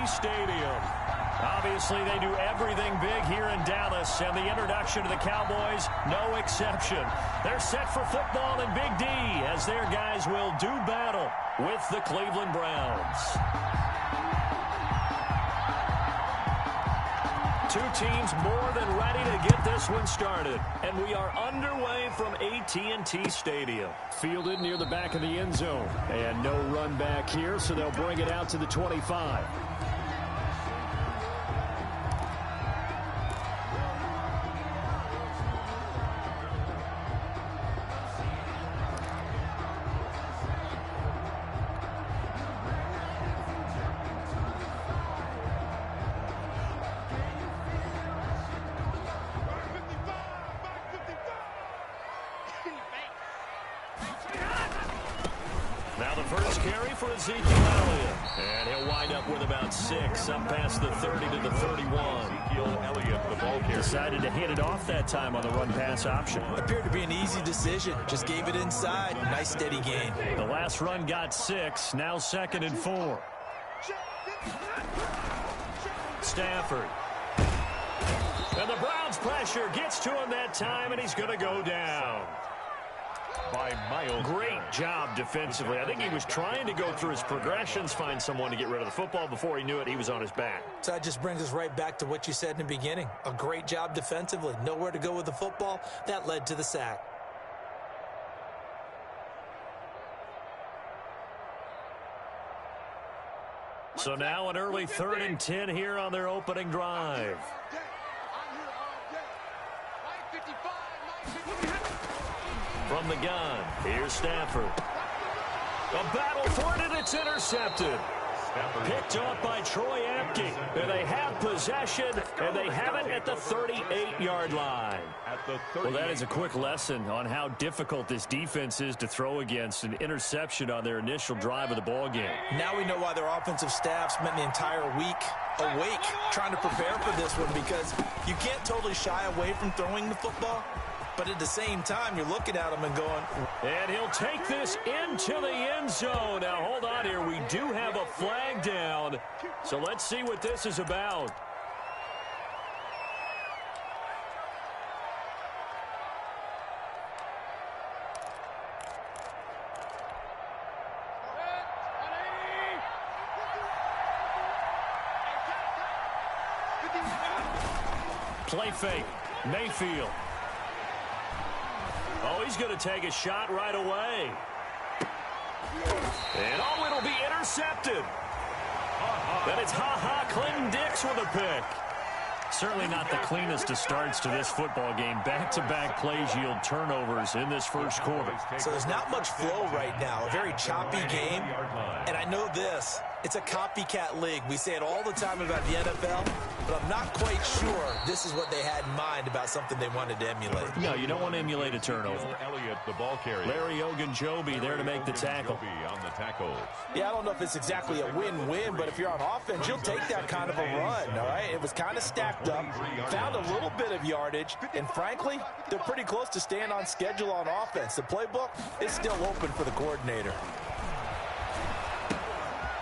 Stadium. Obviously, they do everything big here in Dallas, and the introduction to the Cowboys, no exception. They're set for football in Big D as their guys will do battle with the Cleveland Browns. Two teams more than ready to get this one started, and we are underway from AT&T Stadium. Fielded near the back of the end zone, and no run back here, so they'll bring it out to the 25. Now the first carry for Ezekiel Elliott. And he'll wind up with about 6, up past the 30 to the 31. Ezekiel Elliott, the ball carrier. Decided to hand it off that time on the run-pass option. Appeared to be an easy decision. Just gave it inside. Nice steady gain. The last run got 6, now 2nd and 4. Stafford. And the Browns pressure gets to him that time, and he's going to go down. By Miles. Great job defensively. I think he was trying to go through his progressions, find someone to get rid of the football. Before he knew it, he was on his back. So that just brings us right back to what you said in the beginning. A great job defensively. Nowhere to go with the football. That led to the sack. So now an early 3rd and 10 here on their opening drive. From the gun, here's Stafford. A battle for it, and it's intercepted. Picked off by Troy Apke. And they have possession, and they have it at the 38-yard line. Well, that is a quick lesson on how difficult this defense is to throw against. An interception on their initial drive of the ball game. Now we know why their offensive staff spent the entire week awake trying to prepare for this one, because you can't totally shy away from throwing the football. But at the same time, you're looking at him and going... And he'll take this into the end zone. Now, hold on here. We do have a flag down. So let's see what this is about. Play fake. Mayfield. Oh, he's going to take a shot right away. And oh, it'll be intercepted. Then it's Clinton-Dix with a pick. Certainly not the cleanest of starts to this football game. Back-to-back plays yield turnovers in this first quarter. So there's not much flow right now. A very choppy game. And I know this. It's a copycat league. We say it all the time about the NFL, but I'm not quite sure this is what they had in mind about something they wanted to emulate. No, you don't want to emulate a turnover. Elliott, the ball carrier. Larry Ogunjobi there to make the tackle. On the tackle. Yeah, I don't know if it's exactly a win-win, but if you're on offense, you'll take that kind of a run, all right? It was kind of stacked up, found a little bit of yardage, and frankly, they're pretty close to staying on schedule on offense. The playbook is still open for the coordinator.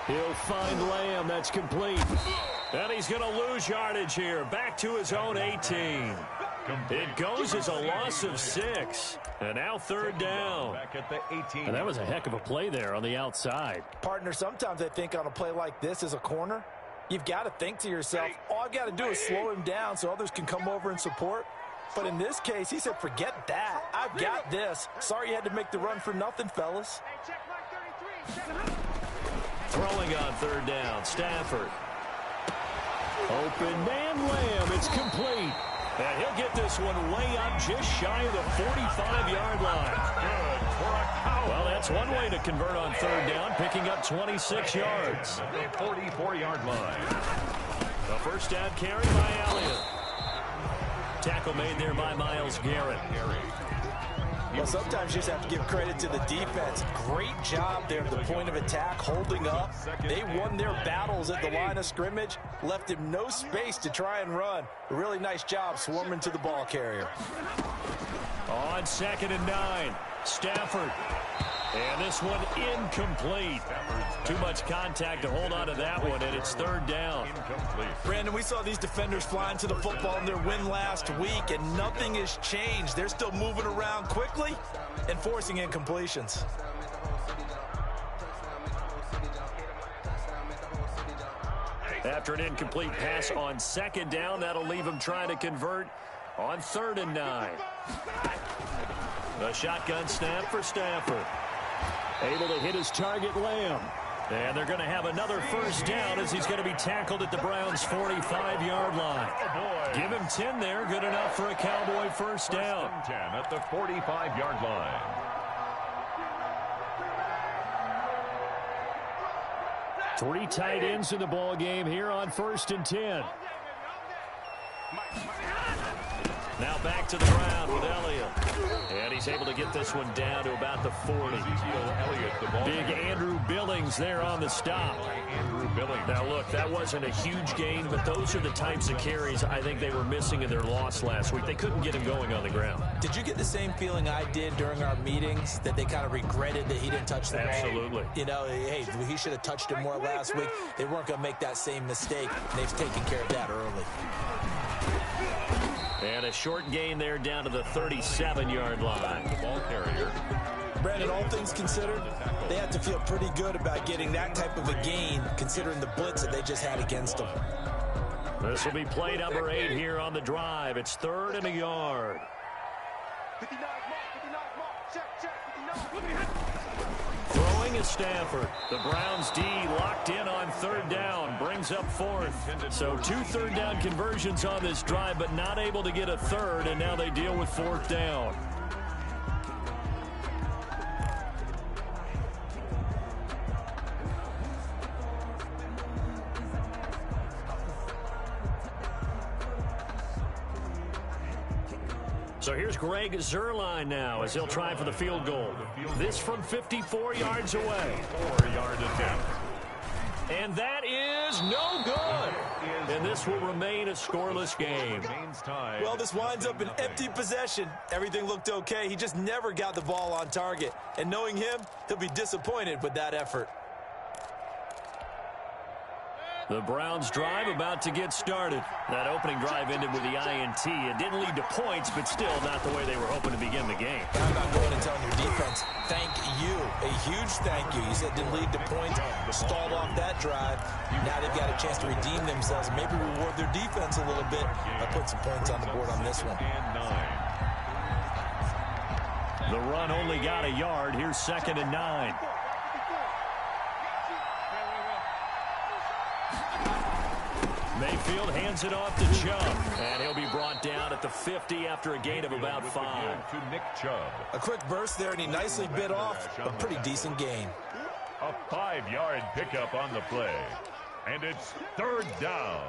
He'll find Lamb. That's complete. And he's going to lose yardage here. Back to his own 18. It goes as a loss of 6. And now 3rd down. Back at the 18. And that was a heck of a play there on the outside. Partner, sometimes I think on a play like this as a corner, you've got to think to yourself, all I've got to do is slow him down so others can come over and support. But in this case, he said, forget that. I've got this. Sorry you had to make the run for nothing, fellas. Throwing on 3rd down, Stafford. Open man, Lamb. It's complete. And he'll get this one way up just shy of the 45-yard line. Good for a cow. Well, that's one way to convert on 3rd down, picking up 26 yards. The 44-yard line. The first down carry by Elliott. Tackle made there by Myles Garrett. Well, sometimes you just have to give credit to the defense. Great job there at the point of attack, holding up. They won their battles at the line of scrimmage, left him no space to try and run. A really nice job swarming to the ball carrier. On 2nd and 9, Stafford. And this one incomplete. Too much contact to hold on to that one, and it's third down. Brandon, we saw these defenders flying to the football in their win last week, and nothing has changed. They're still moving around quickly and forcing incompletions. After an incomplete pass on second down, that'll leave him trying to convert on 3rd and 9. The shotgun snap for Stafford. Able to hit his target, Lamb. And they're going to have another first down as he's going to be tackled at the Browns' 45-yard line. Give him 10 there. Good enough for a Cowboy first down. 10 at the 45-yard line. Three tight ends in the ball game here on 1st and 10. Now back to the ground with Elliott. And he's able to get this one down to about the 40. Big Andrew Billings there on the stop. Now, look, that wasn't a huge gain, but those are the types of carries I think they were missing in their loss last week. They couldn't get him going on the ground. Did you get the same feeling I did during our meetings, that they kind of regretted that he didn't touch the ball? Absolutely. You know, hey, he should have touched it more last week. They weren't going to make that same mistake, and they've taken care of that early. And a short gain there down to the 37-yard line. The ball carrier. Brandon, all things considered, they have to feel pretty good about getting that type of a gain, considering the blitz that they just had against them. This will be play number 8 here on the drive. It's 3rd and a yard. Throwing is Stafford. The Browns D locked in on 3rd down. Brings up 4th. So 2 third-down conversions on this drive, but not able to get a 3rd, and now they deal with 4th down. So here's Greg Zuerlein now as he'll try for the field goal. This from 54 yards away. 4-yard attempt. And that is no good. And this will remain a scoreless game. Well, this winds up an empty possession. Everything looked okay. He just never got the ball on target. And knowing him, he'll be disappointed with that effort. The Browns drive about to get started. That opening drive ended with the INT. It didn't lead to points, but still not the way they were hoping to begin the game. I'm not going and telling your defense, thank you. A huge thank you. You said didn't lead to points, stalled off that drive. Now they've got a chance to redeem themselves and maybe reward their defense a little bit by putting some points on the board on this one. The run only got a yard. Here's 2nd and 9. Mayfield hands it off to Chubb, and he'll be brought down at the 50 after a gain of about 5. To Nick Chubb. A quick burst there, and he nicely bit off a pretty decent gain. A 5-yard pickup on the play. And it's 3rd down.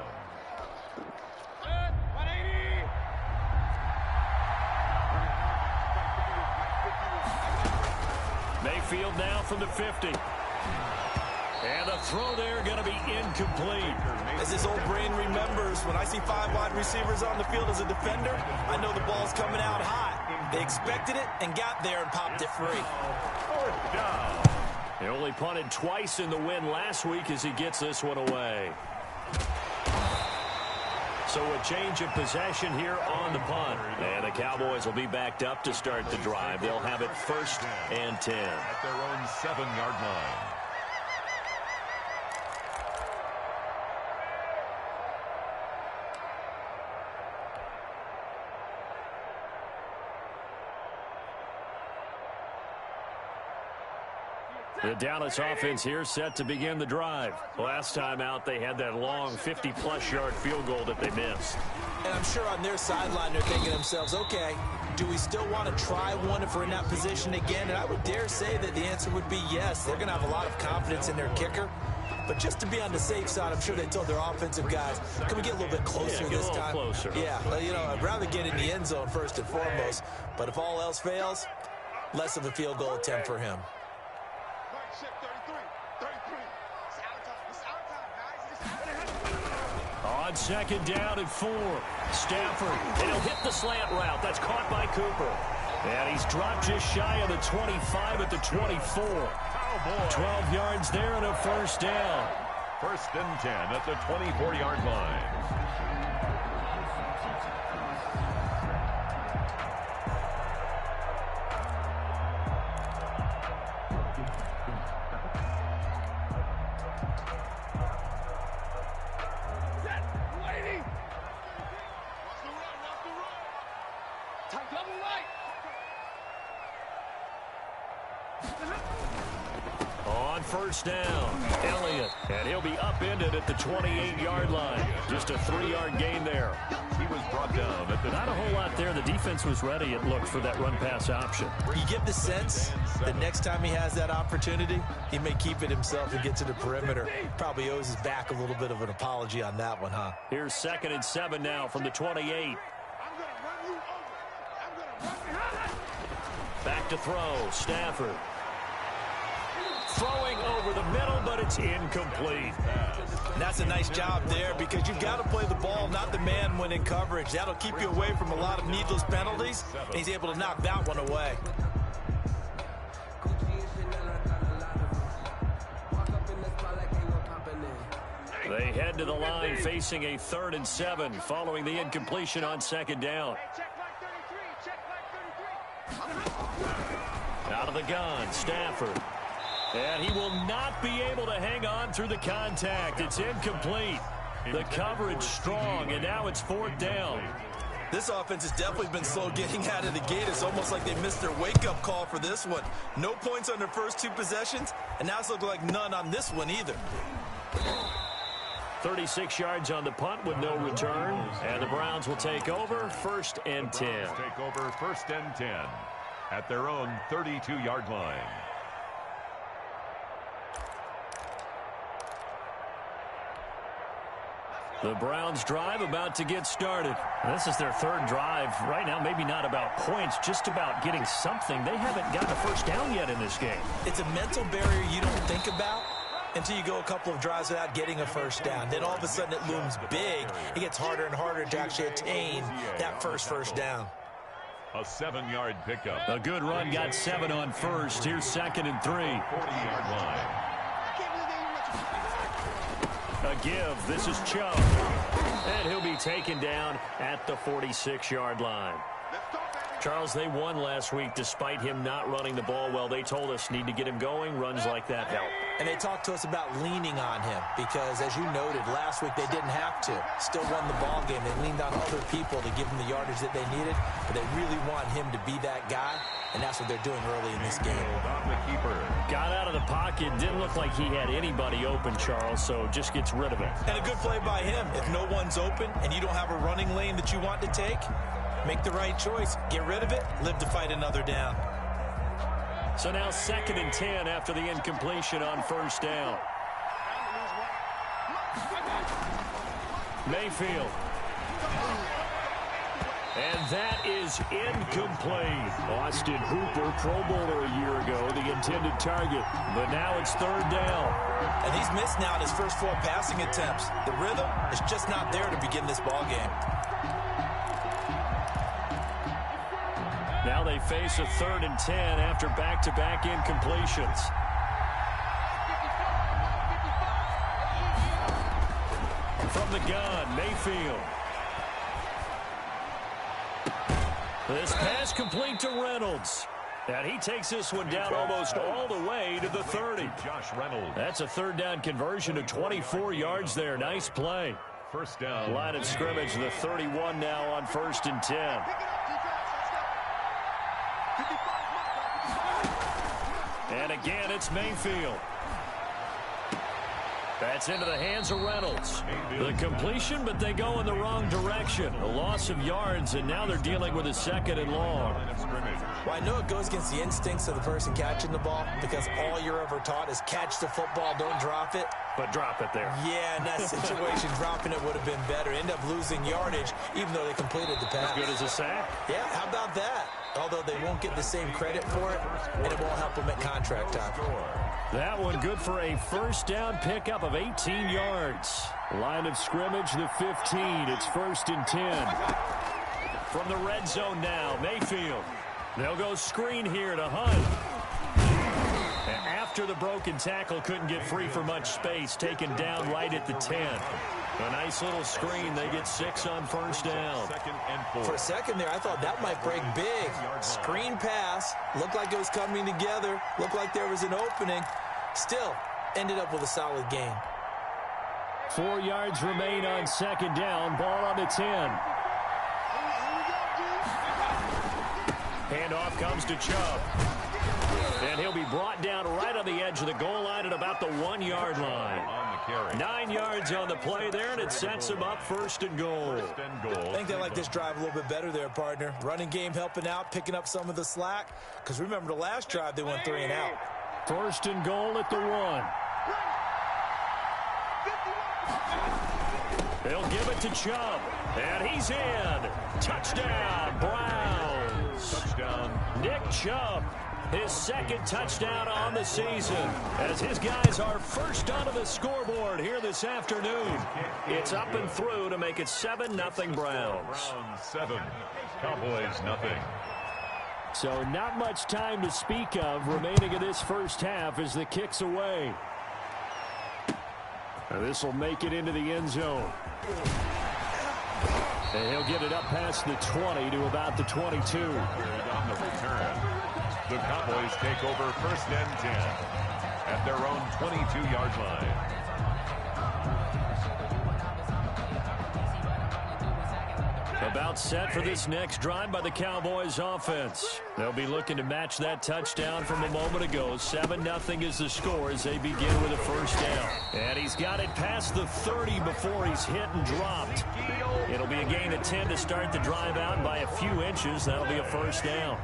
Mayfield now from the 50. And the throw there going to be incomplete. As his old brain remembers, when I see 5 wide receivers on the field as a defender, I know the ball's coming out hot. They expected it and got there and popped it free. 4th down. He only punted twice in the win last week as he gets this one away. So a change of possession here on the punt. And the Cowboys will be backed up to start the drive. They'll have it 1st and 10. At their own 7-yard line. The Dallas offense here set to begin the drive. Last time out, they had that long 50-plus yard field goal that they missed. And I'm sure on their sideline they're thinking to themselves, okay, do we still want to try one if we're in that position again? And I would dare say that the answer would be yes. They're going to have a lot of confidence in their kicker. But just to be on the safe side, I'm sure they told their offensive guys, can we get a little bit closer this time? Closer. Yeah, you know, I'd rather get in the end zone first and foremost. But if all else fails, less of a field goal attempt for him. On 2nd down and 4. Stafford, and he'll hit the slant route. That's caught by Cooper. And he's dropped just shy of the 25 at the 24. 12 yards there and a first down. First and 10 at the 24-yard line. On first down, Elliott, and he'll be upended at the 28-yard line. Just a 3-yard gain there. He was brought down at the... Not a whole lot there. The defense was ready, it looked, for that run-pass option. You get the sense that next time he has that opportunity, he may keep it himself and get to the perimeter. Probably owes his back a little bit of an apology on that one, huh? Here's 2nd and 7 now from the 28. Back to throw, Stafford. Throwing over the middle, but it's incomplete. And that's a nice job there because you've got to play the ball, not the man when in coverage. That'll keep you away from a lot of needless penalties, and he's able to knock that one away. They head to the line facing a 3rd and 7 following the incompletion on 2nd down. Out of the gun, Stafford. And he will not be able to hang on through the contact. It's incomplete. The coverage strong, and now it's 4th down. This offense has definitely been slow getting out of the gate. It's almost like they missed their wake-up call for this one. No points on their first 2 possessions, and now it's looking like none on this one either. 36 yards on the punt with no return. And the Browns will take over 1st and 10. Take over 1st and 10 at their own 32-yard line. The Browns drive about to get started. This is their 3rd drive. Right now, maybe not about points, just about getting something. They haven't gotten a first down yet in this game. It's a mental barrier you don't think about until you go a couple of drives without getting a first down. Then all of a sudden it looms big. It gets harder and harder to actually attain that first down. A 7-yard pickup. A good run, got 7 on first. Here's 2nd and 3. 40-yard line. A give. This is Chubb. And he'll be taken down at the 46-yard line. Charles, they won last week despite him not running the ball well. They told us need to get him going. Runs like that help. And they talked to us about leaning on him because, as you noted, last week they didn't have to. Still won the ball game. They leaned on other people to give them the yardage that they needed, but they really want him to be that guy, and that's what they're doing early in this game. The keeper. Got out of the pocket. Didn't look like he had anybody open, Charles, so just gets rid of it. And a good play by him. If no one's open and you don't have a running lane that you want to take, make the right choice. Get rid of it. Live to fight another down. So now 2nd and 10 after the incompletion on first down. Mayfield. And that is incomplete. Austin Hooper, Pro Bowler a year ago, the intended target. But now it's 3rd down. And he's missed now in his first 4 passing attempts. The rhythm is just not there to begin this ball game. Now they face a 3rd and 10 after back-to-back incompletions. From the gun, Mayfield. This pass complete to Reynolds. And he takes this one down almost all the way to the 30. Josh Reynolds. That's a 3rd down conversion to 24 yards there. Nice play. First down. Line of scrimmage, the 31 now on 1st and 10. And again, it's Mayfield. That's into the hands of Reynolds. The completion, but they go in the wrong direction. A loss of yards, and now they're dealing with a 2nd and long. Well, I know it goes against the instincts of the person catching the ball because all you're ever taught is catch the football, don't drop it. But drop it there. Yeah, in that situation, dropping it would have been better. End up losing yardage, even though they completed the pass. As good as a sack. Yeah, how about that? Although they won't get the same credit for it, and it won't help them at contract time. That one good for a first down pickup of 18 yards. Line of scrimmage, the 15. It's 1st and 10. From the red zone now, Mayfield. They'll go screen here to Hunt. And after the broken tackle, couldn't get free for much space, taken down right at the 10. A nice little screen. They get 6 on first down. For a second there, I thought that might break big. Screen pass. Looked like it was coming together. Looked like there was an opening. Still, ended up with a solid gain. 4 yards remain on second down. Ball on the 10. Handoff comes to Chubb. And he'll be brought down right on the edge of the goal line at about the 1 yard line. 9 yards on the play there, and it sets him up first and goal. I think they like this drive a little bit better there, partner. Running game helping out, picking up some of the slack. Because remember, the last drive, they went 3 and out. First and goal at the 1. They'll give it to Chubb. And he's in. Touchdown, Browns. Touchdown. Nick Chubb. His second touchdown on the season as his guys are first onto the scoreboard here this afternoon. It's up and through to make it 7-0 Browns. Browns 7, Cowboys nothing. So not much time to speak of remaining in this first half as the kick's away. This will make it into the end zone. And he'll get it up past the 20 to about the 22. On the return. The Cowboys take over first and 10 at their own 22-yard line. About set for this next drive by the Cowboys offense. They'll be looking to match that touchdown from a moment ago. 7-0 is the score as they begin with a first down. And he's got it past the 30 before he's hit and dropped. It'll be a gain of 10 to start the drive out by a few inches. That'll be a first down.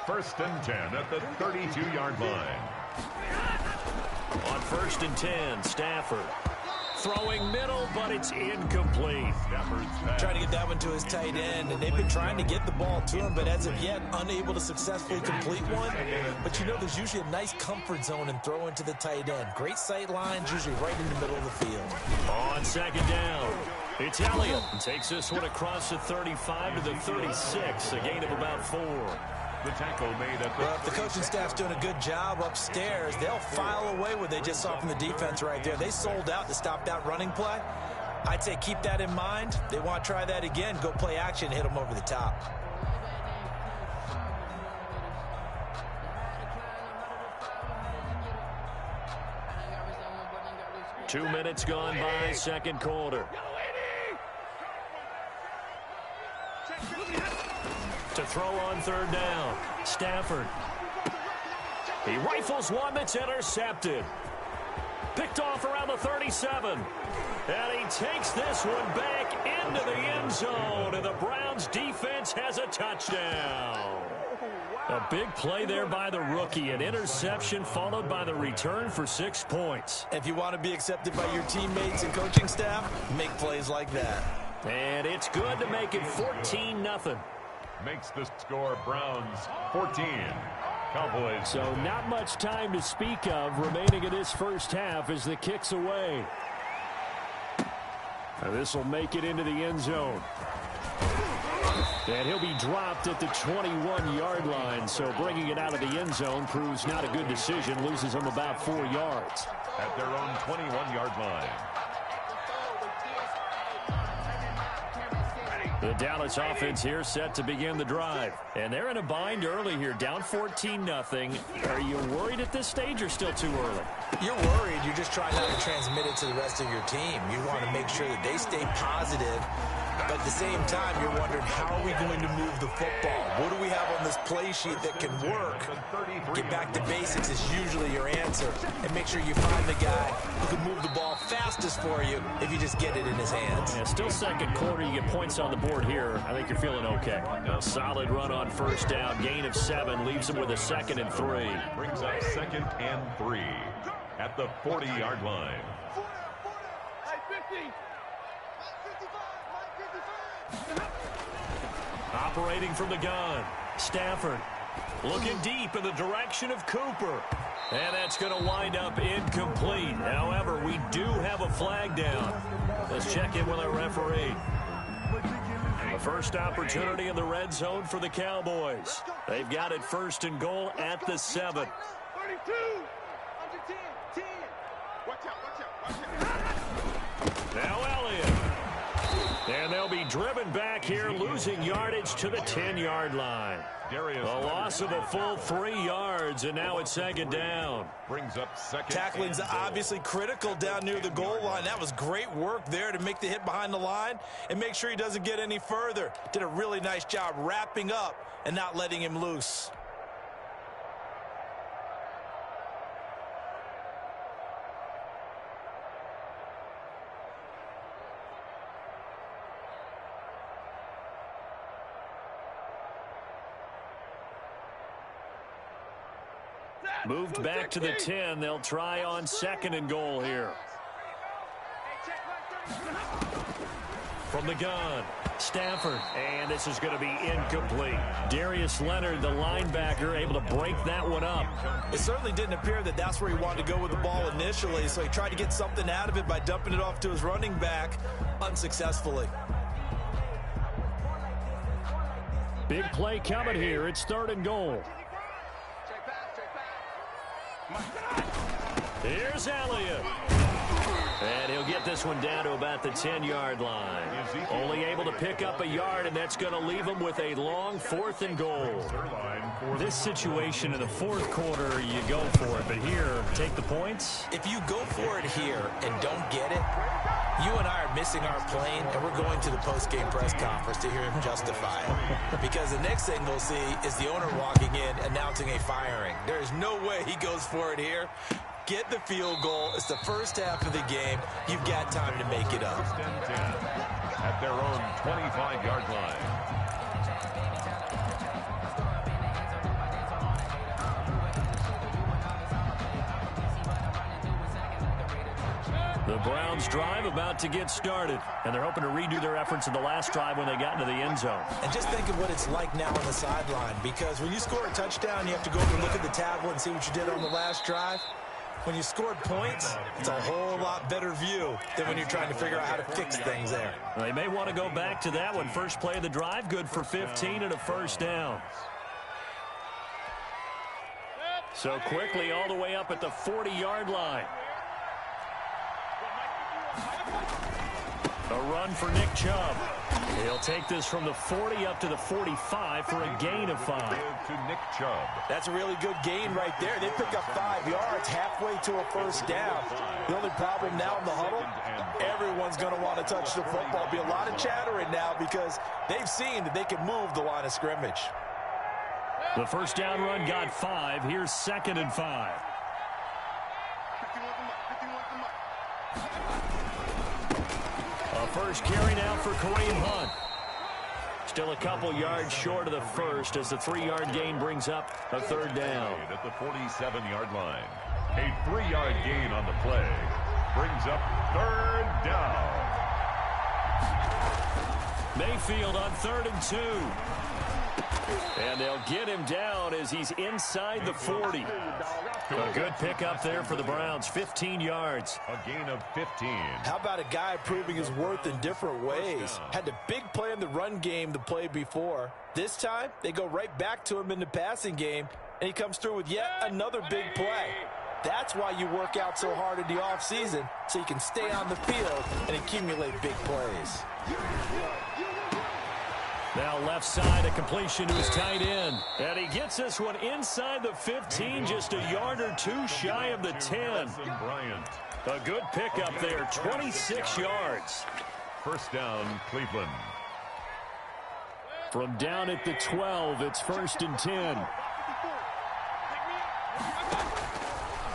First and 10 at the 32-yard line. On first and 10, Stafford. Throwing middle, but it's incomplete. Trying to get that one to his tight end, and they've been trying to get the ball to him, but as of yet, unable to successfully complete one. But you know, there's usually a nice comfort zone in throwing to the tight end. Great sight lines, usually right in the middle of the field. On second down, it's Elliott. Takes this one across the 35 to the 36, a gain of about 4. The tackle made at the... Well, if the coaching staff's doing a good job upstairs, they'll file away what they just saw from the defense right there. They sold out to stop that running play. I'd say keep that in mind. They want to try that again. Go play action, hit them over the top. Two minutes gone by, second quarter. To throw on third down, Stafford. He rifles one that's intercepted. Picked off around the 37. And he takes this one back into the end zone. And the Browns defense has a touchdown. A big play there by the rookie. An interception followed by the return for 6 points. If you want to be accepted by your teammates and coaching staff, make plays like that. And it's good to make it 14-0. Makes the score Browns 14. Cowboys. So not much time to speak of remaining in this first half as the kick's away. This will make it into the end zone. And he'll be dropped at the 21-yard line. So bringing it out of the end zone proves not a good decision. Loses him about 4 yards. At their own 21-yard line. The Dallas offense here set to begin the drive. And they're in a bind early here, down 14-0. Are you worried at this stage or still too early? You're worried. You're just trying not to transmit it to the rest of your team. You want to make sure that they stay positive. But at the same time, you're wondering, how are we going to move the football? What do we have on this play sheet that can work? Get back to basics is usually your answer. And make sure you find the guy who can move the ball fastest for you if you just get it in his hands. Yeah, still second quarter. You get points on the board here. I think you're feeling okay. A solid run on first down. Gain of 7. Leaves him with a 2nd and 3. Brings up 2nd and 3 at the 40-yard line. Operating from the gun, Stafford looking deep in the direction of Cooper. And that's going to wind up incomplete. However, we do have a flag down. Let's check in with our referee. The first opportunity in the red zone for the Cowboys. They've got it 1st and goal at the 7. 32. Under 10. 10. Watch out. Now Elliott. And they'll be driven back here, losing yardage to the 10-yard line. A loss of a full 3 yards, and now it's 2nd down. Brings up 2nd. Tackling's obviously critical down near the goal line. That was great work there to make the hit behind the line and make sure he doesn't get any further. Did a really nice job wrapping up and not letting him loose. Moved back to the 10. They'll try on 2nd and goal here. From the gun, Stafford. And this is going to be incomplete. Darius Leonard, the linebacker, able to break that one up. It certainly didn't appear that that's where he wanted to go with the ball initially, so he tried to get something out of it by dumping it off to his running back unsuccessfully. Big play coming here. It's 3rd and goal. Here's Elliott. And he'll get this one down to about the 10-yard line. Only able to pick up a yard, and that's going to leave him with a long 4th and goal. This situation in the 4th quarter, you go for it. But here, take the points. If you go for it here and don't get it, you and I are missing our plane, and we're going to the post-game press conference to hear him justify it. Because the next thing we'll see is the owner walking in announcing a firing. There is no way he goes for it here. Get the field goal. It's the first half of the game. You've got time to make it up. 1st and 10 at their own 25-yard line. The Browns drive about to get started, and they're hoping to redo their efforts in the last drive when they got into the end zone. And just think of what it's like now on the sideline, because when you score a touchdown, you have to go over and look at the tablet and see what you did on the last drive. When you scored points, it's a whole lot better view than when you're trying to figure out how to fix things there. Well, they may want to go back to that one. First play of the drive, good for 15 and a 1st down. So quickly all the way up at the 40-yard line. A run for Nick Chubb. He'll take this from the 40 up to the 45 for a gain of 5. To Nick Chubb. That's a really good gain right there. They pick up 5 yards halfway to a 1st down. The only problem now in the huddle, everyone's going to want to touch the football. Be a lot of chattering now because they've seen that they can move the line of scrimmage. The 1st down run got 5. Here's 2nd and 5. A first carry now for Kareem Hunt. Still a couple yards short of the first as the 3-yard gain brings up a 3rd down. At the 47-yard line. A 3-yard gain on the play brings up 3rd down. Mayfield on 3rd and 2. And they'll get him down as he's inside the 40. A good pickup there for the Browns, 15 yards. A gain of 15. How about a guy proving his worth in different ways? Had the big play in the run game the play before. This time, they go right back to him in the passing game, and he comes through with yet another big play. That's why you work out so hard in the offseason, so you can stay on the field and accumulate big plays. Now left side, a completion to his tight end. And he gets this one inside the 15, just a yard or 2 shy of the 10. A good pickup there, 26 yards. 1st down, Cleveland. From down at the 12, it's 1st and 10.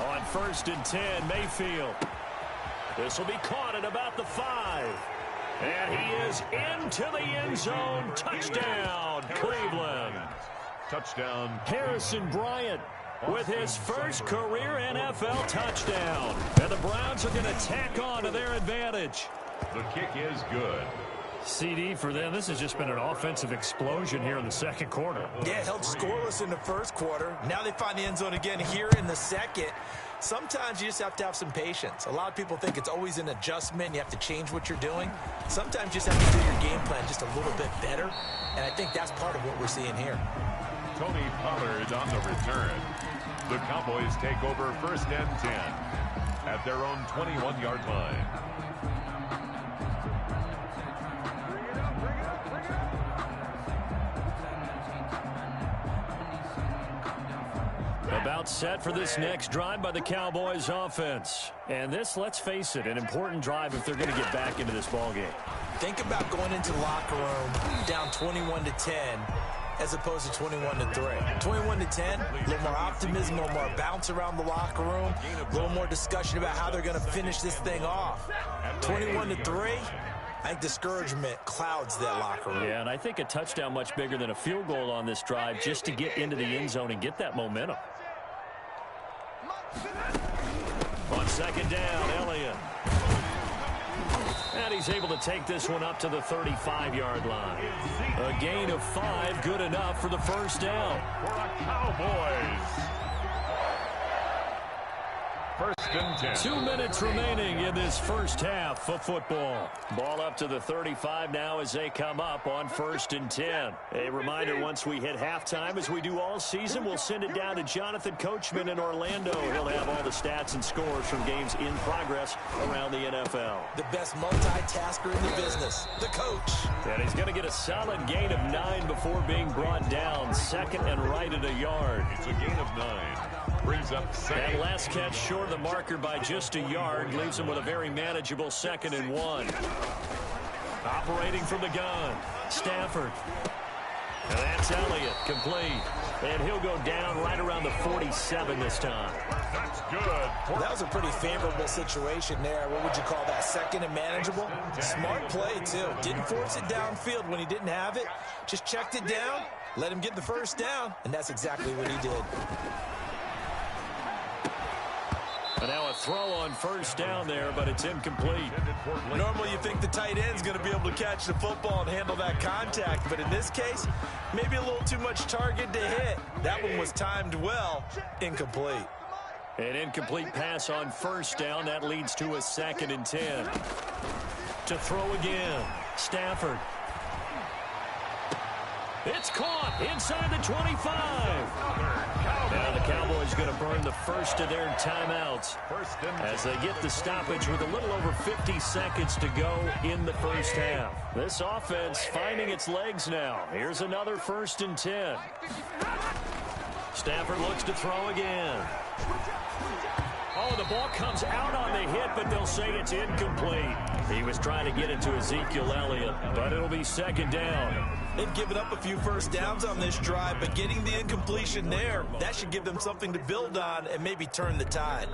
On 1st and 10, Mayfield. This will be caught at about the 5. And he is into the end zone. Touchdown, Cleveland. Touchdown. Harrison Bryant with his first career NFL touchdown. And the Browns are going to tack on to their advantage. The kick is good. CD for them. This has just been an offensive explosion here in the 2nd quarter. Yeah, held scoreless in the 1st quarter. Now they find the end zone again here in the 2nd. Sometimes you just have to have some patience. A lot of people think it's always an adjustment. You have to change what you're doing. Sometimes you just have to do your game plan just a little bit better, and I think that's part of what we're seeing here. Tony Pollard on the return. The Cowboys take over 1st and 10 at their own 21-yard line. About set for this next drive by the Cowboys offense. And this, let's face it, an important drive if they're going to get back into this ballgame. Think about going into the locker room down 21-10 as opposed to 21-3. 21-10, a little more optimism, a little more bounce around the locker room, a little more discussion about how they're going to finish this thing off. 21-3, I think discouragement clouds that locker room. Yeah, and I think a touchdown much bigger than a field goal on this drive just to get into the end zone and get that momentum. On 2nd down, Elliott. And he's able to take this one up to the 35-yard line. A gain of 5, good enough for the 1st down. For the Cowboys. 1st and 10. 2 minutes remaining in this first half of football. Ball up to the 35 now as they come up on 1st and 10. A reminder, once we hit halftime, as we do all season, we'll send it down to Jonathan Coachman in Orlando. He'll have all the stats and scores from games in progress around the NFL. The best multitasker in the business, the coach. And he's going to get a solid gain of 9 before being brought down. 2nd and right at a yard. It's a gain of 9. Brings up 2nd. That last catch short of the marker by just a yard leaves him with a very manageable 2nd and 1. Operating from the gun, Stafford. And that's Elliott, complete. And he'll go down right around the 47 this time. That's good. Well, that was a pretty favorable situation there. What would you call that? 2nd and manageable? Smart play, too. Didn't force it downfield when he didn't have it. Just checked it down, let him get the 1st down, and that's exactly what he did. And now a throw on 1st down there, but it's incomplete. Normally you think the tight end's going to be able to catch the football and handle that contact, but in this case, maybe a little too much target to hit. That one was timed well, incomplete. An incomplete pass on 1st down. That leads to a 2nd and 10. To throw again, Stafford. It's caught inside the 25. Now the Cowboys going to burn the first of their timeouts as they get the stoppage with a little over 50 seconds to go in the first half. This offense finding its legs now. Here's another 1st and 10. Stafford looks to throw again. Oh, the ball comes out on the hit, but they'll say it's incomplete. He was trying to get it to Ezekiel Elliott, but it'll be 2nd down. They've given up a few 1st downs on this drive, but getting the incompletion there, that should give them something to build on and maybe turn the tide.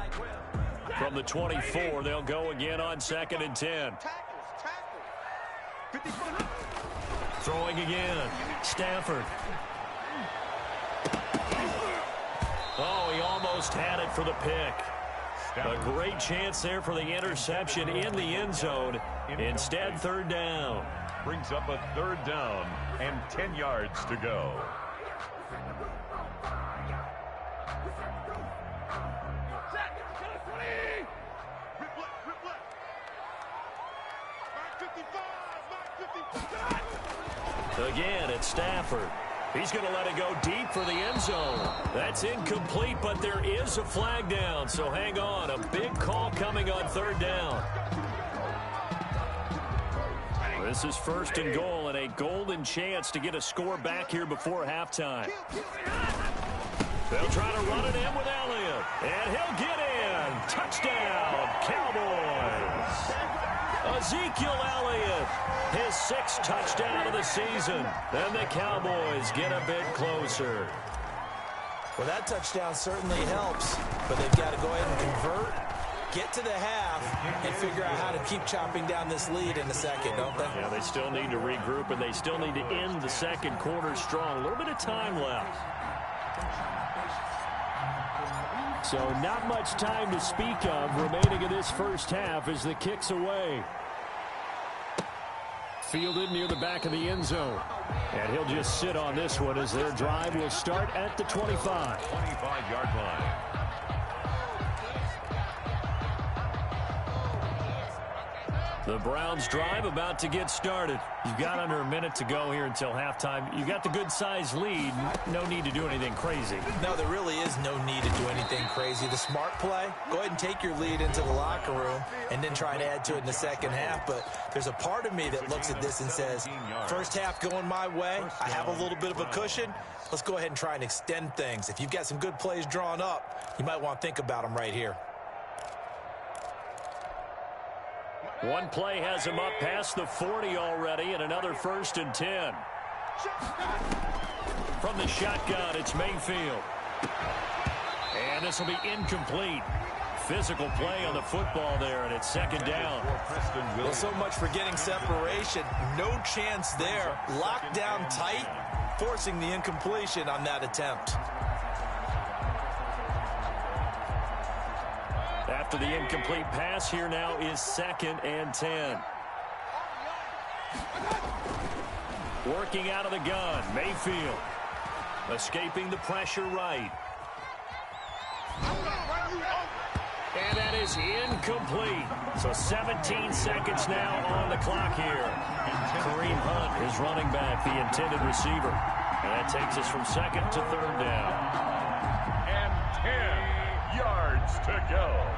From the 24, they'll go again on 2nd and 10. Throwing again, Stafford. Oh, he almost had it for the pick. A great chance there for the interception in the end zone. Instead, 3rd down. Brings up a 3rd down and 10 yards to go. Again, it's Stafford. He's going to let it go deep for the end zone. That's incomplete, but there is a flag down, so hang on. A big call coming on 3rd down. This is 1st and goal and a golden chance to get a score back here before halftime. They'll try to run it in with Elliott, and he'll get in. Touchdown, Cowboys. Ezekiel Elliott, his 6th touchdown of the season, and the Cowboys get a bit closer. Well, that touchdown certainly helps, but they've got to go ahead and convert, get to the half, and figure out how to keep chopping down this lead in the 2nd, don't they? Yeah, they still need to regroup, and they still need to end the 2nd quarter strong. A little bit of time left. So not much time to speak of remaining in this first half as the kick's away. Fielded near the back of the end zone. And he'll just sit on this one as their drive will start at the 25. 25-yard line. The Browns drive about to get started. You've got under a minute to go here until halftime. You've got the good-sized lead. No need to do anything crazy. No, there really is no need to do anything crazy. The smart play, go ahead and take your lead into the locker room and then try to add to it in the second half. But there's a part of me that looks at this and says, first half going my way, I have a little bit of a cushion. Let's go ahead and try and extend things. If you've got some good plays drawn up, you might want to think about them right here. One play has him up past the 40 already, and another 1st and 10. From the shotgun, it's Mayfield. And this will be incomplete. Physical play on the football there, and it's second down. Well, so much for getting separation. No chance there. Locked down tight, forcing the incompletion on that attempt. After the incomplete pass, here now is 2nd and 10. Working out of the gun, Mayfield. Escaping the pressure right. And that is incomplete. So 17 seconds now on the clock here. Kareem Hunt is running back, the intended receiver. And that takes us from 2nd to 3rd down. And 10 yards to go.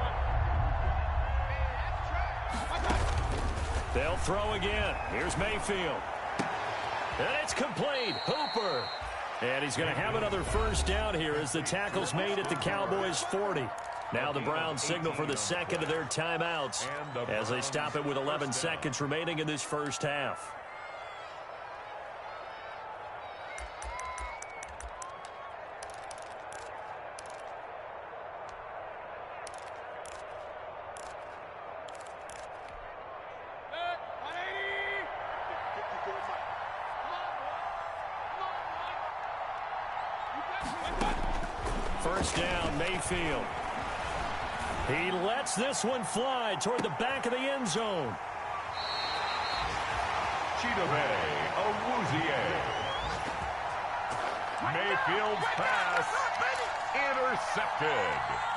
They'll throw again. Here's Mayfield. And it's complete. Hooper. And he's going to have another 1st down here as the tackle's made at the Cowboys' 40. Now the Browns signal for the second of their timeouts as they stop it with 11 seconds remaining in this first half. First down, Mayfield. He lets this one fly toward the back of the end zone. Chidobe Awuzie. Mayfield's pass intercepted.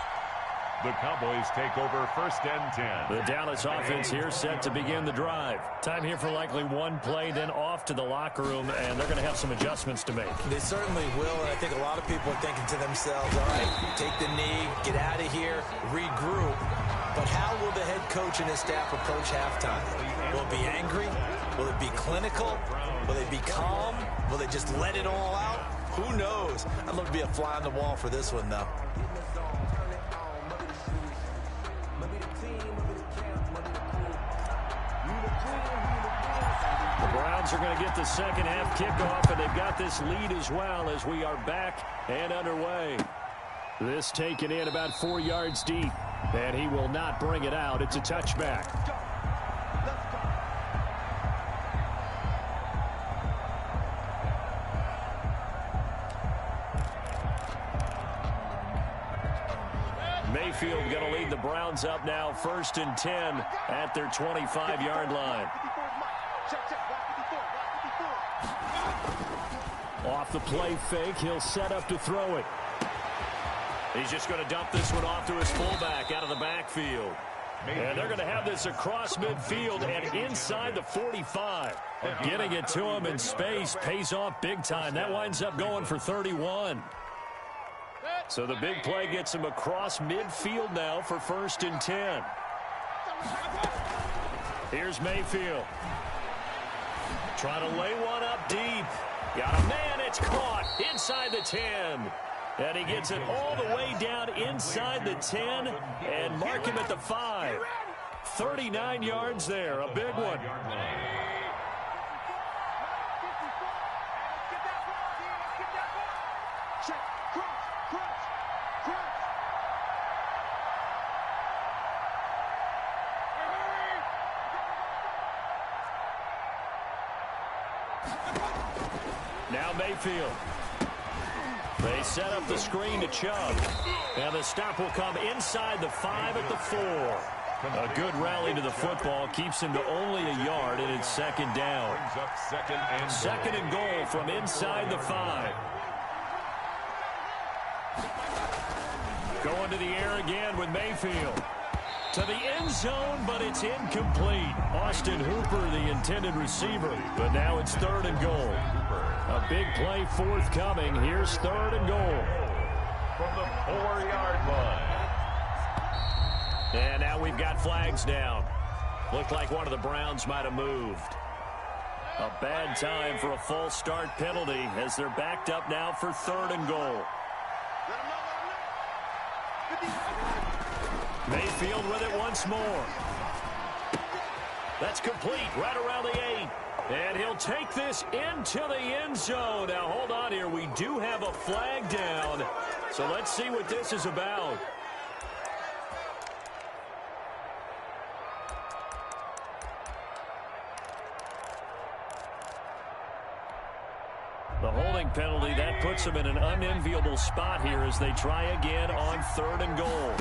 The Cowboys take over 1st and 10. The Dallas offense here set to begin the drive. Time here for likely one play, then off to the locker room, and they're going to have some adjustments to make. They certainly will, and I think a lot of people are thinking to themselves, all right, take the knee, get out of here, regroup. But how will the head coach and his staff approach halftime? Will it be angry? Will it be clinical? Will they be calm? Will they just let it all out? Who knows? I'd love to be a fly on the wall for this one, though. Browns are going to get the second half kickoff, and they've got this lead as well as we are back and underway. This taken in about 4 yards deep, and he will not bring it out. It's a touchback. Mayfield going to lead the Browns up now 1st and 10 at their 25-yard line. Off the play fake, he'll set up to throw it. He's just going to dump this one off to his fullback out of the backfield. And they're going to have this across midfield and inside the 45. Getting it to him in space pays off big time. That winds up going for 31. So the big play gets him across midfield now for 1st and 10. Here's Mayfield. Trying to lay one up deep. Got a man, it's caught inside the 10. And he gets it all the way down inside the 10 and mark him at the 5. 39 yards there, a big one. Now Mayfield. They set up the screen to Chubb. And the stop will come inside the 5 at the 4. A good rally to the football keeps him to only a yard, and it's 2nd down. Second and goal from inside the 5. Going to the air again with Mayfield. to the end zone, but it's incomplete. Austin Hooper, the intended receiver, but now it's 3rd and goal. A big play forthcoming. Here's 3rd and goal. From the 4-yard line. And now we've got flags down. Looked like one of the Browns might have moved. A bad time for a false start penalty as they're backed up now for 3rd and goal. Mayfield with it once more. That's complete right around the 8. And he'll take this into the end zone. Now, hold on here. We do have a flag down. So let's see what this is about. The holding penalty, that puts them in an unenviable spot here as they try again on 3rd and goal.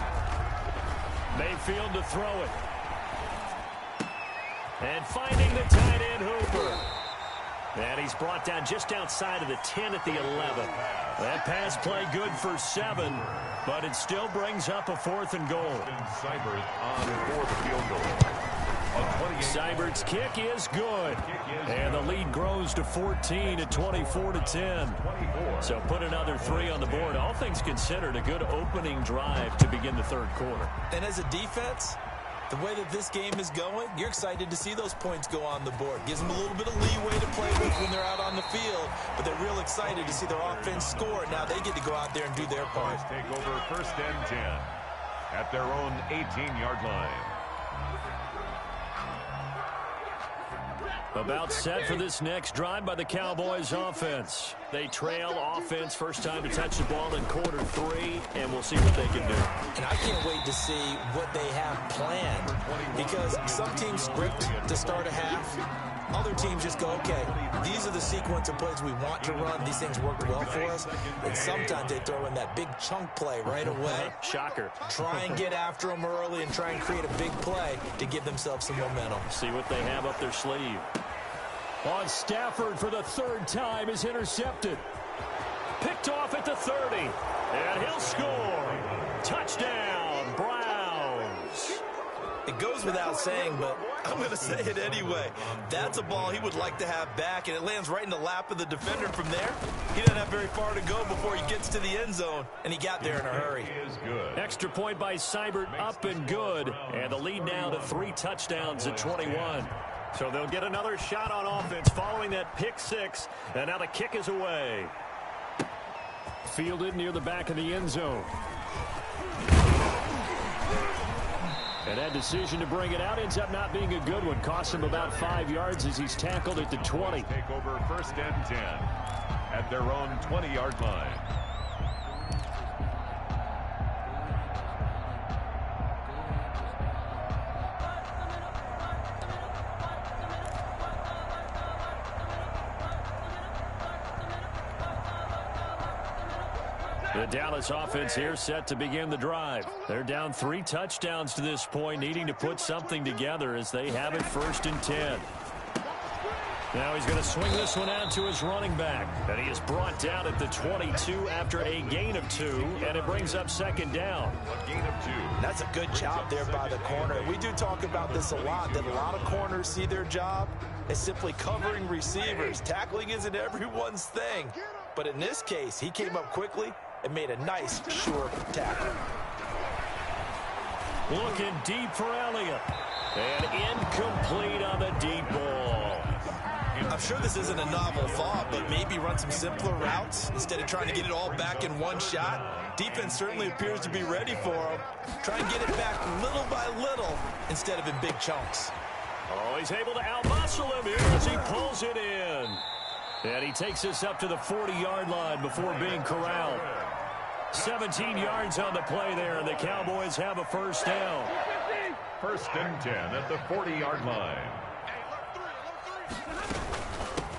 Mayfield to throw it. And finding the tight end, Hooper. And he's brought down just outside of the 10 at the 11. That pass play good for 7, but it still brings up a 4th and goal. Seibert on 4th field goal. Seibert's kick is good. And the lead grows to 14 at 24-10. So put another 3 on the board. All things considered, a good opening drive to begin the 3rd quarter. And as a defense, the way that this game is going, you're excited to see those points go on the board. Gives them a little bit of leeway to play with when they're out on the field, but they're real excited to see their offense score. Now they get to go out there and do their part. Take over 1st and 10 at their own 18-yard line. About set for this next drive by the Cowboys offense. They trail offense, first time to touch the ball in quarter 3, and we'll see what they can do. And I can't wait to see what they have planned, because some teams script to start a half. Other teams just go, okay, these are the sequence of plays we want to run. These things worked well for us. And sometimes they throw in that big chunk play right away. Shocker. Try and get after them early and try and create a big play to give themselves some momentum. See what they have up their sleeve. On Stafford for the 3rd time is intercepted. Picked off at the 30. And he'll score. Touchdown, Browns. It goes without saying, but I'm going to say it anyway. That's a ball he would like to have back, and it lands right in the lap of the defender from there. He doesn't have very far to go before he gets to the end zone, and he got there in a hurry. Extra point by Seibert, up and good. And the lead now to 3 touchdowns at 21. So they'll get another shot on offense following that pick 6. And now the kick is away. Fielded near the back of the end zone. And that decision to bring it out ends up not being a good one. Costs him about 5 yards as he's tackled at the 20. Take over 1st and 10 at their own 20-yard line. The Dallas offense here set to begin the drive. They're down 3 touchdowns to this point, needing to put something together as they have it 1st and 10. Now he's going to swing this one out to his running back. And he is brought down at the 22 after a gain of 2, and it brings up 2nd down. A gain of 2. That's a good job there by the corner. We do talk about this a lot, that a lot of corners see their job as simply covering receivers. Tackling isn't everyone's thing. But in this case, he came up quickly and made a nice, sure tackle. Looking deep for Elliott. And incomplete on the deep ball. I'm sure this isn't a novel thought, but maybe run some simpler routes instead of trying to get it all back in one shot. Defense certainly appears to be ready for him. Try and get it back little by little instead of in big chunks. Oh, he's able to outmuscle him here as he pulls it in. And he takes us up to the 40-yard line before being corralled. 17 yards on the play there, and the Cowboys have a 1st down. 1st and 10 at the 40-yard line.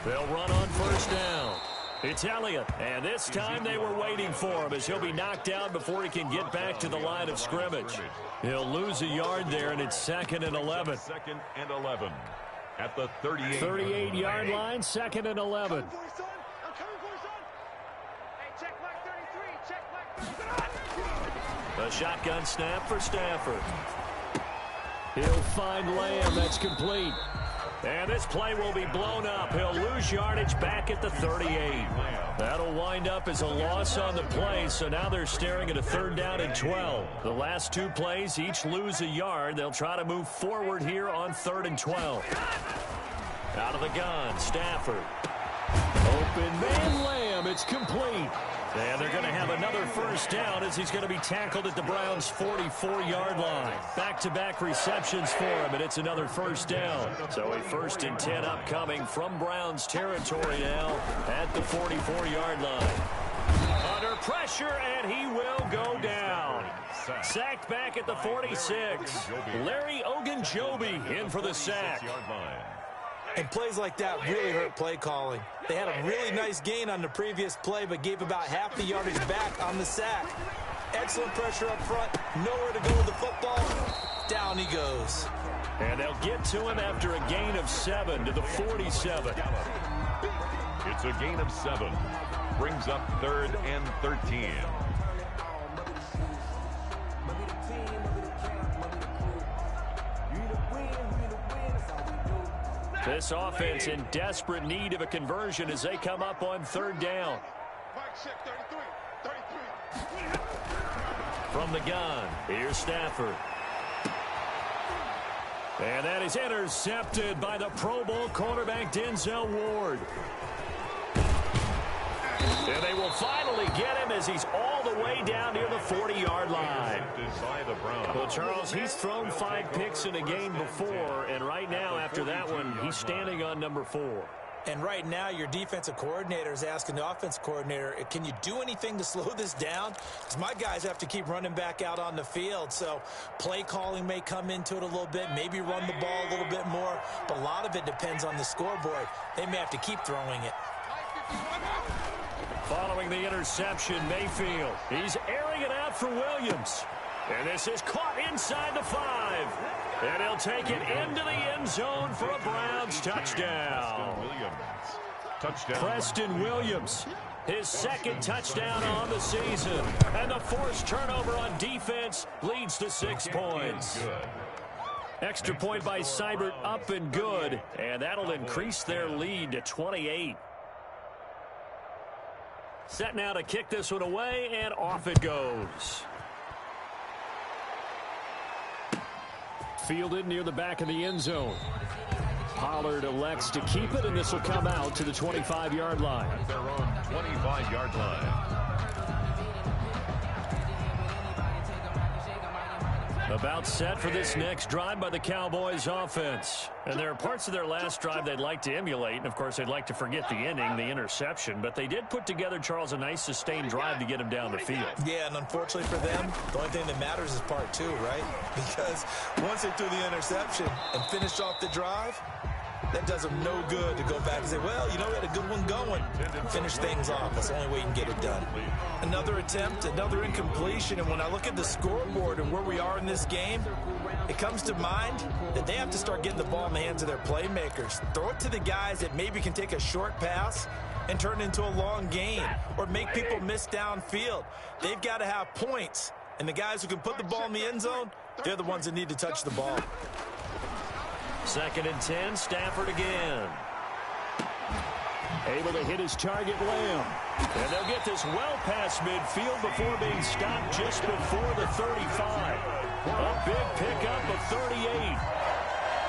They'll run on 1st down. It's Elliott, and this time they were waiting for him as he'll be knocked down before he can get back to the line of scrimmage. He'll lose a yard there, and it's 2nd and 11. 2nd and 11 at the 38-yard line, 2nd and 11. A shotgun snap for Stafford. He'll find Lamb. That's complete. And this play will be blown up. He'll lose yardage back at the 38. That'll wind up as a loss on the play, so now they're staring at a 3rd down and 12. The last 2 plays each lose a yard. They'll try to move forward here on 3rd and 12. Out of the gun, Stafford. Open man, Lamb. It's complete. And they're going to have another 1st down as he's going to be tackled at the Browns' 44-yard line. Back-to-back receptions for him, and it's another 1st down. So a 1st and 10 upcoming from Browns territory now at the 44-yard line. Under pressure, and he will go down. Sacked back at the 46. Larry Ogunjobi in for the sack. And plays like that really hurt play calling. They had a really nice gain on the previous play, but gave about half the yardage back on the sack. Excellent pressure up front. Nowhere to go with the football. Down he goes. And they'll get to him after a gain of 7 to the 47. It's a gain of 7. Brings up 3rd and 13. This offense in desperate need of a conversion as they come up on 3rd down. From the gun, here's Stafford. And that is intercepted by the Pro Bowl cornerback Denzel Ward. And they will finally get him as he's all the way down near the 40-yard line. Well, Charles, he's thrown 5 picks in a game before, and right now, after that one, he's standing on number 4. And right now, your defensive coordinator is asking the offensive coordinator, can you do anything to slow this down? Because my guys have to keep running back out on the field. So play calling may come into it a little bit, maybe run the ball a little bit more. But a lot of it depends on the scoreboard. They may have to keep throwing it. Following the interception, Mayfield. He's airing it out for Williams. And this is caught inside the 5. And he'll take it into the end zone for a Browns touchdown. Preston Williams, his 2nd touchdown on the season. And the forced turnover on defense leads to 6 points. Extra point by Seibert up and good. And that'll increase their lead to 28. Set now to kick this one away, and off it goes. Fielded near the back of the end zone. Pollard elects to keep it, and this will come out to the 25-yard line. At their own 25-yard line. About set for this next drive by the Cowboys offense. And there are parts of their last drive they'd like to emulate. And, of course, they'd like to forget the ending, the interception. But they did put together, Charles, a nice sustained drive to get him down the field. Yeah, and unfortunately for them, the only thing that matters is part 2, right? Because once they threw the interception and finished off the drive, that does them no good to go back and say, well, you know, we had a good one going. Finish things off. That's the only way you can get it done. Another attempt, another incompletion. And when I look at the scoreboard and where we are in this game, it comes to mind that they have to start getting the ball in the hands of their playmakers. Throw it to the guys that maybe can take a short pass and turn it into a long gain or make people miss downfield. They've got to have points. And the guys who can put the ball in the end zone, they're the ones that need to touch the ball. 2nd and 10, Stafford again. Able to hit his target, Lamb. And they'll get this well past midfield before being stopped just before the 35. A big pickup of 38.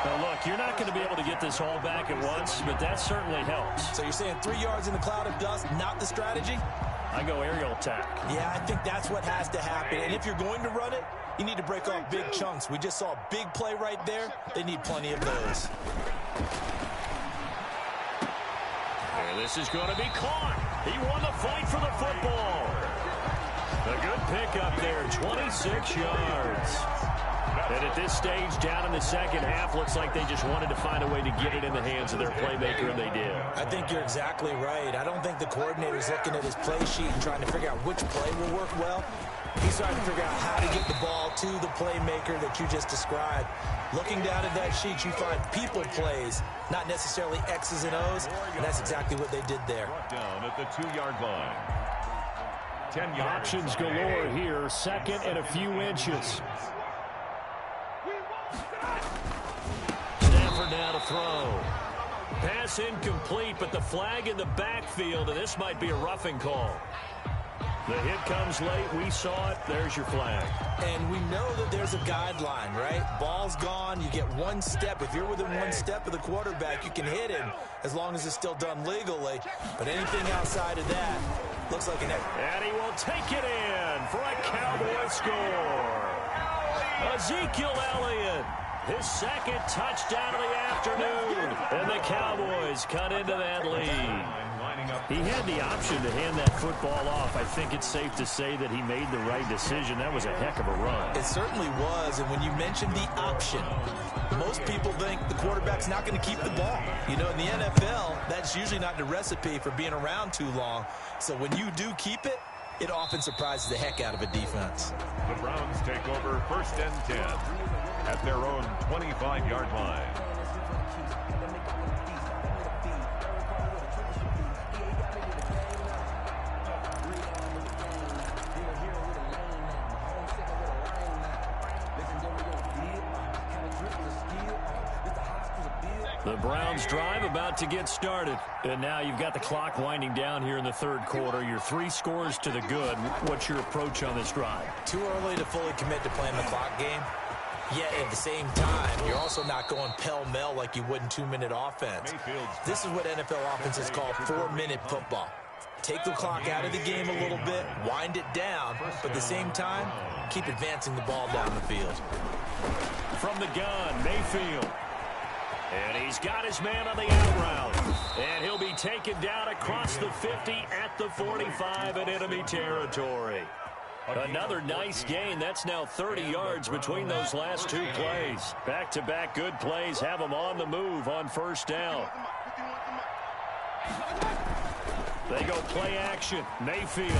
Now, look, you're not going to be able to get this all back at once, but that certainly helps. So you're saying 3 yards in the cloud of dust, not the strategy? I go aerial attack. Yeah, I think that's what has to happen. And if you're going to run it, you need to break off big chunks. We just saw a big play right there. They need plenty of those. And this is going to be caught. He won the fight for the football. A good pickup there, 26 yards. And at this stage, down in the second half, looks like they just wanted to find a way to get it in the hands of their playmaker, and they did. I think you're exactly right. I don't think the coordinator's looking at his play sheet and trying to figure out which play will work well. He's trying to figure out how to get the ball to the playmaker that you just described. Looking down at that sheet, you find people plays, not necessarily X's and O's, and that's exactly what they did there. Down at the 2-yard line. 10 yards. Options galore here, 2nd and a few inches. throw. Pass incomplete, but the flag in the backfield, and this might be a roughing call. The hit comes late. We saw it. There's your flag. And we know that there's a guideline, right? Ball's gone. You get one step. If you're within one step of the quarterback, you can hit him as long as it's still done legally. But anything outside of that looks like an error. And he will take it in for a Cowboy score. Ezekiel Elliott, his second touchdown of the afternoon. And the Cowboys cut into that lead. He had the option to hand that football off. I think it's safe to say that he made the right decision. That was a heck of a run. It certainly was, and when you mentioned the option, most people think the quarterback's not going to keep the ball. You know, in the NFL, that's usually not the recipe for being around too long. So when you do keep it, it often surprises the heck out of a defense. The Browns take over 1st and 10 at their own 25-yard line. The Browns drive about to get started. And now you've got the clock winding down here in the third quarter. You're 3 scores to the good. What's your approach on this drive? Too early to fully commit to playing the clock game. Yet at the same time, you're also not going pell-mell like you would in 2-minute offense. This is what NFL offenses call 4-minute football. Take the clock out of the game a little bit, wind it down, but at the same time, keep advancing the ball down the field. From the gun, Mayfield. And he's got his man on the out route. And he'll be taken down across the 50 at the 45 in enemy territory. Another nice gain. That's now 30 yards between those last 2 plays. Back-to-back good plays have him on the move on 1st down. They go play action. Mayfield.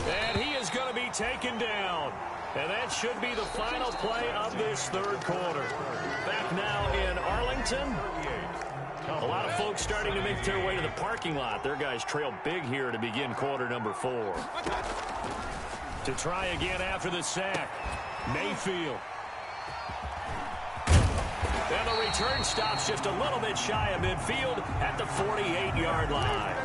And he is going to be taken down. And that should be the final play of this third quarter. Back now in Arlington. A lot of folks starting to make their way to the parking lot. Their guys trail big here to begin quarter number 4. To try again after the sack. Mayfield. And the return stops just a little bit shy of midfield at the 48-yard line.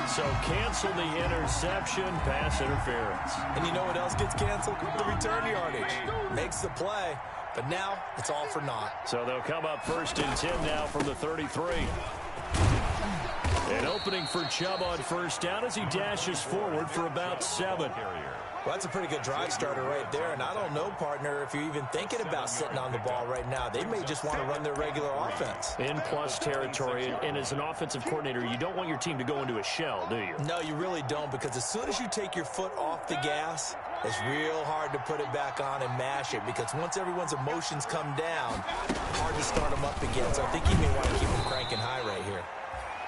So cancel the interception, pass interference. And you know what else gets canceled? The return yardage. Makes the play, but now it's all for naught. So they'll come up 1st and 10 now from the 33. An opening for Chubb on 1st down as he dashes forward for about 7. Well, that's a pretty good drive starter right there, and I don't know, partner, if you're even thinking about sitting on the ball right now. They may just want to run their regular offense. In plus territory, and as an offensive coordinator, you don't want your team to go into a shell, do you? No, you really don't, because as soon as you take your foot off the gas, it's real hard to put it back on and mash it, because once everyone's emotions come down, hard to start them up again. So I think you may want to keep them cranking high right here.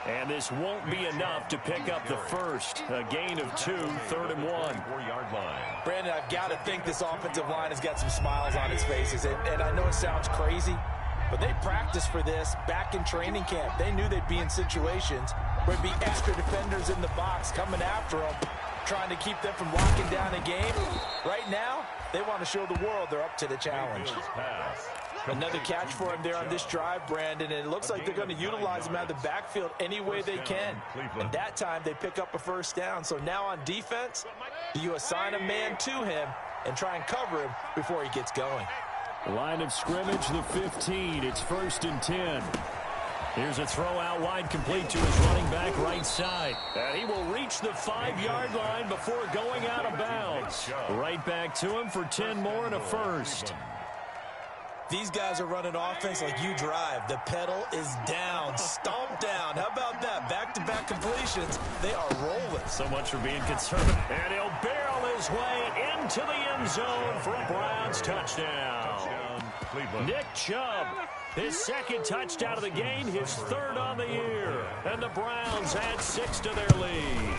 And this won't be enough to pick up the first. A gain of 2, 3rd and 1. 4-yard line. Brandon, I've got to think this offensive line has got some smiles on its faces. And I know it sounds crazy, but they practiced for this back in training camp. They knew they'd be in situations where there'd be extra defenders in the box coming after them, trying to keep them from locking down a game. Right now, they want to show the world they're up to the challenge. Another catch for him there on this drive, Brandon, and it looks like they're going to utilize him out of the backfield any way they can. And that time, they pick up a 1st down. So now on defense, you assign a man to him and try and cover him before he gets going. Line of scrimmage, the 15. It's 1st and 10. Here's a throw out wide, complete to his running back right side. And he will reach the 5-yard line before going out of bounds. Right back to him for 10 more and a 1st. These guys are running offense like you drive. The pedal is down, stomped down. How about that? Back-to-back completions. They are rolling. So much for being conservative. And he'll barrel his way into the end zone for a Browns touchdown. Nick Chubb, his 2nd touchdown of the game, his 3rd on the year. And the Browns add 6 to their lead.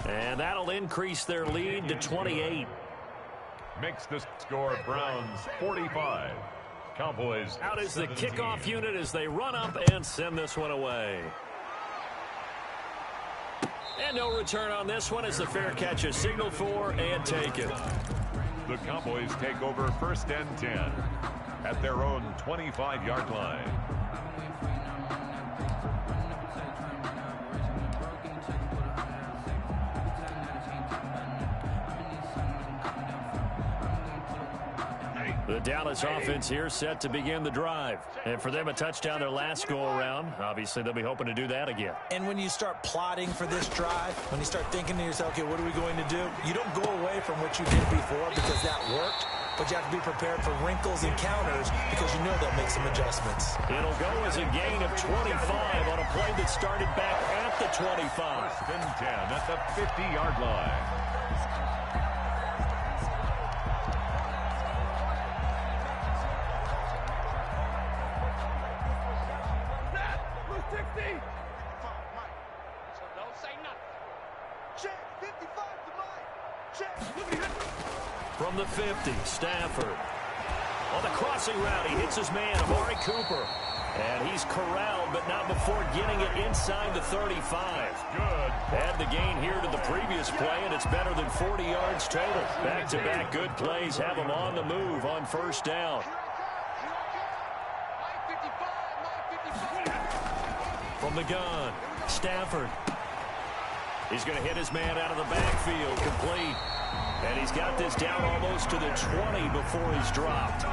And that'll increase their lead to 28. Makes the score Browns 45. Cowboys out is the 17. kickoff unit as they run up and send this one away. And no return on this one as the fair catch is signaled for and taken. The Cowboys take over 1st and 10 at their own 25-yard line. The Dallas offense here set to begin the drive. And for them, a touchdown their last go-around. Obviously, they'll be hoping to do that again. And when you start plotting for this drive, when you start thinking to yourself, okay, what are we going to do? You don't go away from what you did before because that worked, but you have to be prepared for wrinkles and counters because you know they'll make some adjustments. It'll go as a gain of 25 on a play that started back at the 25. First and 10 at the 50-yard line. From the 50, Stafford. On the crossing route, he hits his man, Amari Cooper. And he's corralled, but not before getting it inside the 35. Good. Add the gain here to the previous play, and it's better than 40 yards total. Back-to-back good plays have him on the move on first down. From the gun, Stafford. He's going to hit his man out of the backfield, complete. And he's got this down almost to the 20 before he's dropped.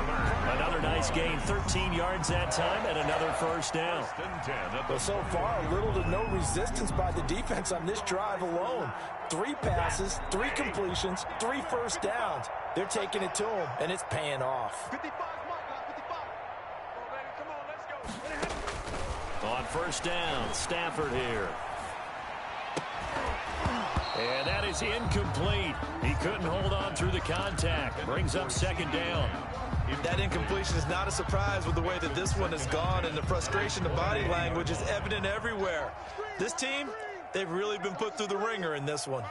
Another nice gain, 13 yards that time, and another first down. Well, so far, little to no resistance by the defense on this drive alone. 3 passes, 3 completions, 3 first downs. They're taking it to him, and it's paying off. On first down, Stafford here. And that is incomplete. He couldn't hold on through the contact. Brings up second down. That incompletion is not a surprise with the way that this one has gone, and the frustration, the body language is evident everywhere. This team, they've really been put through the ringer in this one.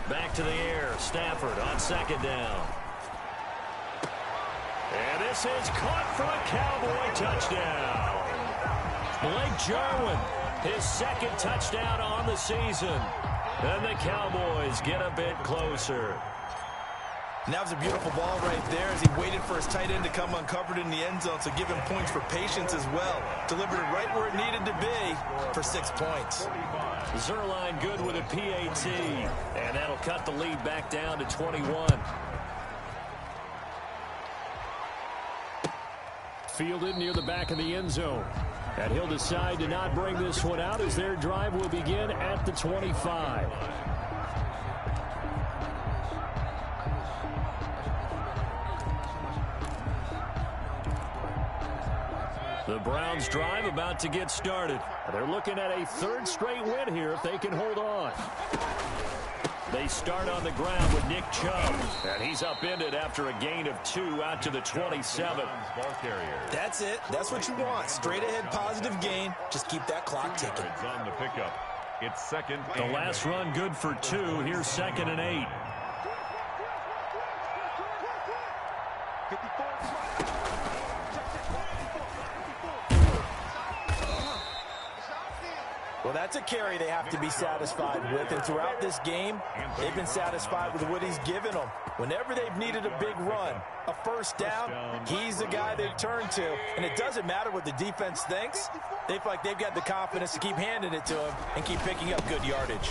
Back to the air, Stafford on second down. And this is caught for a Cowboy touchdown. Blake Jarwin, his second touchdown on the season. And the Cowboys get a bit closer. And that was a beautiful ball right there as he waited for his tight end to come uncovered in the end zone, so give him points for patience as well. Delivered it right where it needed to be for 6 points. Zerline good with a PAT, and that'll cut the lead back down to 21. Fielded near the back of the end zone. And he'll decide to not bring this one out as their drive will begin at the 25. The Browns' drive about to get started. They're looking at a 3rd straight win here if they can hold on. They start on the ground with Nick Chubb, and he's upended after a gain of 2 out to the 27. That's it. That's what you want. Straight ahead positive gain. Just keep that clock ticking. On the pickup. It's second. The last run good for 2. Here's 2nd and 8. Well, that's a carry they have to be satisfied with, and throughout this game, they've been satisfied with what he's given them. Whenever they've needed a big run, a first down, he's the guy they've turned to, and it doesn't matter what the defense thinks. They feel like they've got the confidence to keep handing it to him and keep picking up good yardage.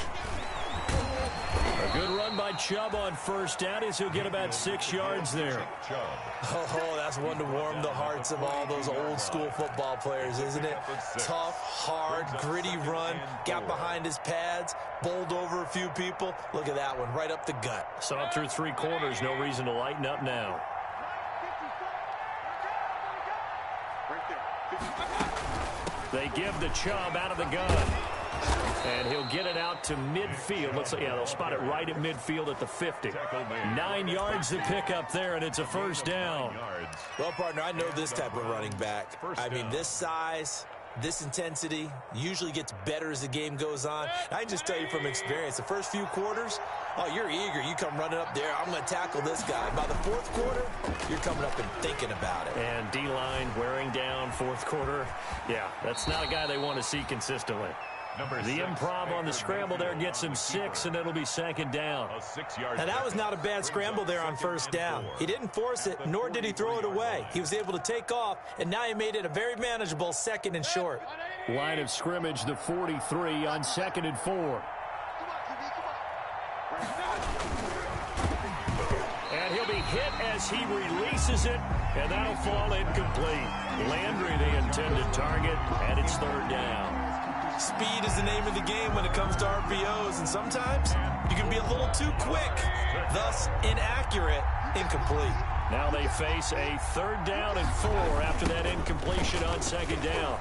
A good run by Chubb on first down as he'll get about 6 yards there. Oh, that's one to warm the hearts of all those old school football players, isn't it? Tough, hard, gritty run, got behind his pads, bowled over a few people. Look at that one, right up the gut. Saw through 3 quarters, no reason to lighten up now. They give the Chubb out of the gun. And he'll get it out to midfield. Looks like, yeah, they'll spot it right at midfield at the 50. 9 yards to pick up there, and it's a first down. Well, partner, I know this type of running back. I mean, this size, this intensity usually gets better as the game goes on. I can just tell you from experience, the first few quarters, oh, you're eager. You come running up there, I'm going to tackle this guy. By the 4th quarter, you're coming up and thinking about it. And D-line wearing down 4th quarter. Yeah, that's not a guy they want to see consistently. The improv on the scramble there gets him 6, and it'll be second down. Now, that was not a bad scramble there on first down. He didn't force it, nor did he throw it away. He was able to take off, and now he made it a very manageable 2nd and short. Line of scrimmage, the 43 on 2nd and 4. And he'll be hit as he releases it, and that'll fall incomplete. Landry, the intended target, and it's 3rd down. Speed is the name of the game when it comes to RPOs, and sometimes you can be a little too quick, thus inaccurate, incomplete. Now they face a 3rd down and 4 after that incompletion on 2nd down.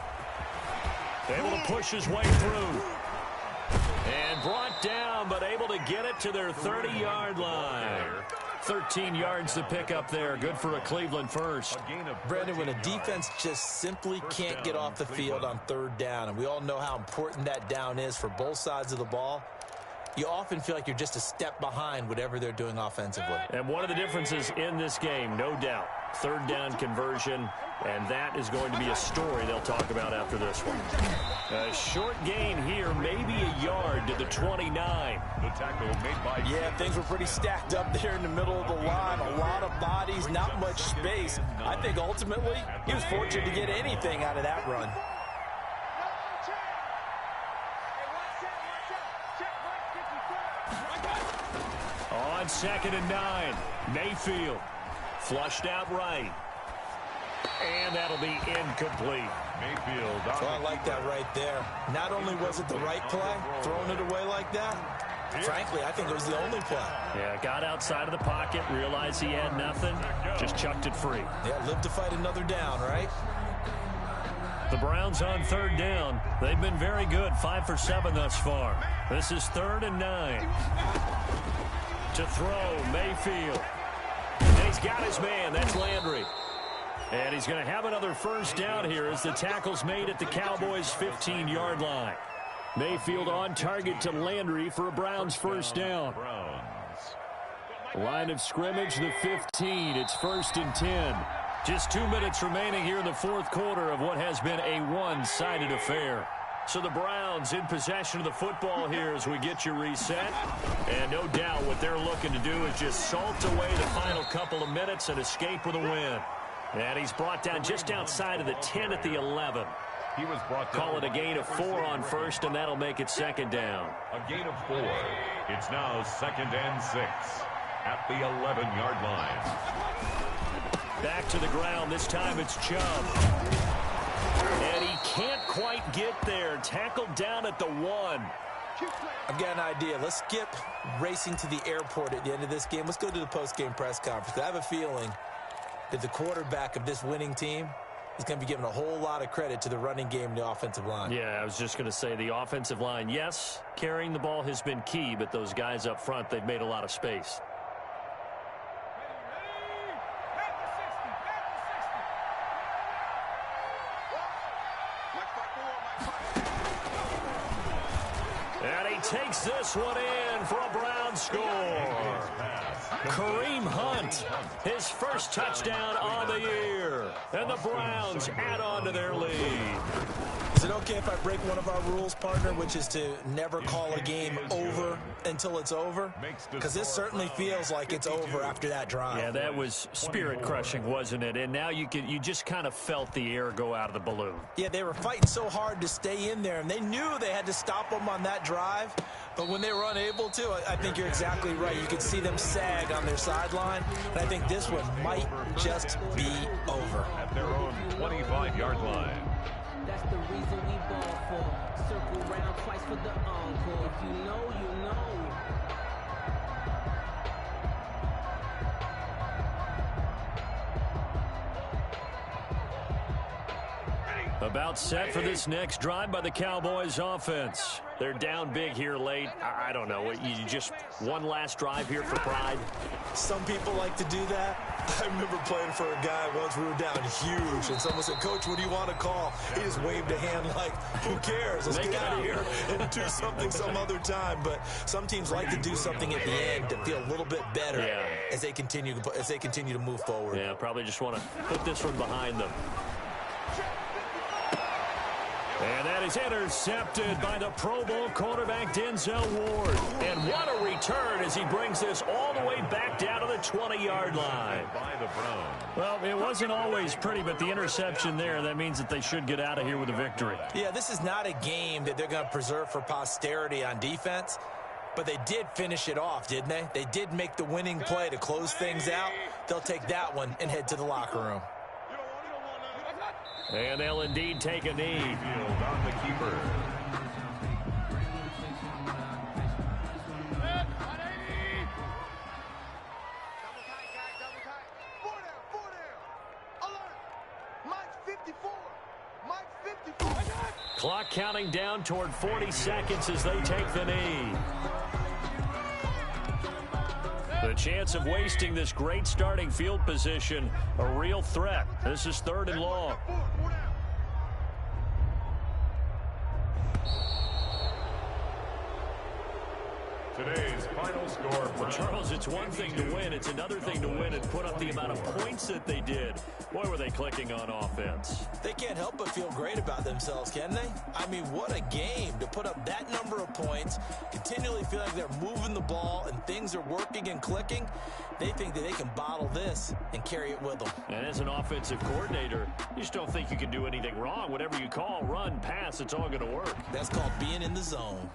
Able to push his way through. And brought down, but able to get it to their 30-yard line. 13 yards to pick up there. Good for a Cleveland first. Brandon, when a defense just simply can't get off the field on 3rd down, and we all know how important that down is for both sides of the ball, you often feel like you're just a step behind whatever they're doing offensively. And one of the differences in this game, no doubt, 3rd down conversion, and that is going to be a story they'll talk about after this one. A short gain here, maybe a yard to the 29. The tackle made by... Yeah, things were pretty stacked up there in the middle of the line. A lot of bodies, not much space. I think ultimately he was fortunate to get anything out of that run. On 2nd and 9, Mayfield flushed out right. And that'll be incomplete. Mayfield. So I like that right there. Not only was it the right play, throwing it away like that, frankly, I think it was the only play. Yeah, got outside of the pocket, realized he had nothing, just chucked it free. Yeah, live to fight another down, right? The Browns on 3rd down. They've been very good, 5 for 7 thus far. This is 3rd and 9. To throw, Mayfield. And he's got his man, that's Landry. And he's going to have another first down here as the tackle's made at the Cowboys' 15-yard line. Mayfield on target to Landry for a Browns first down. Line of scrimmage, the 15. It's 1st and 10. Just 2 minutes remaining here in the 4th quarter of what has been a one-sided affair. So the Browns in possession of the football here as we get you reset. And no doubt what they're looking to do is just salt away the final couple of minutes and escape with a win. And he's brought down just outside of the 10 at the 11. He was brought down. Call it a gain of 4 on first, and that'll make it 2nd down. A gain of 4. It's now 2nd and 6 at the 11-yard line. Back to the ground. This time it's Chubb. And he can't quite get there. Tackled down at the 1. I've got an idea. Let's skip racing to the airport at the end of this game. Let's go to the post-game press conference. I have a feeling that the quarterback of this winning team is going to be given a whole lot of credit to the running game and the offensive line. Yeah, I was just going to say the offensive line, yes, carrying the ball has been key, but those guys up front, they've made a lot of space. And he takes this one in for a Browns score. Kareem Hunt, his first touchdown on the year. And the Browns add on to their lead. Is it okay if I break one of our rules, partner, which is to never call a game over until it's over? Because this certainly feels like it's over after that drive. Yeah, that was spirit-crushing, wasn't it? And now you just kind of felt the air go out of the balloon. Yeah, they were fighting so hard to stay in there, and they knew they had to stop them on that drive. But when they were unable to, I think you're exactly right. You could see them sag on their sideline, and I think this one might just be over. At their own 25-yard line. That's the reason we ball for. Circle round twice for the encore. If you know, you know. About set for this next drive by the Cowboys offense. They're down big here late. I don't know. You just one last drive here for pride? Some people like to do that. I remember playing for a guy once. We were down huge, and someone said, "Coach, what do you want to call?" He just waved a hand like, "Who cares? Let's get out of here and do something some other time." But some teams like to do something at the end to feel a little bit better as they continue to move forward. Yeah, probably just want to put this one behind them. And that is intercepted by the Pro Bowl quarterback Denzel Ward. And what a return as he brings this all the way back down to the 20-yard line. By the Browns. Well, it wasn't always pretty, but the interception there, that means that they should get out of here with a victory. Yeah, this is not a game that they're going to preserve for posterity on defense, but they did finish it off, didn't they? They did make the winning play to close things out. They'll take that one and head to the locker room. And they'll indeed take a knee. Field on the keeper. Clock counting down toward 40 seconds as they take the knee. The chance of wasting this great starting field position, a real threat. This is 3rd and long. Today's final score. Well, Charles, it's one thing to win. It's another thing to win and put up the amount of points that they did. Boy, were they clicking on offense. They can't help but feel great about themselves, can they? I mean, what a game to put up that number of points, continually feel like they're moving the ball and things are working and clicking. They think that they can bottle this and carry it with them. And as an offensive coordinator, you just don't think you can do anything wrong. Whatever you call, run, pass, it's all going to work. That's called being in the zone.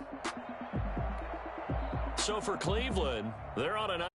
So for Cleveland, they're on a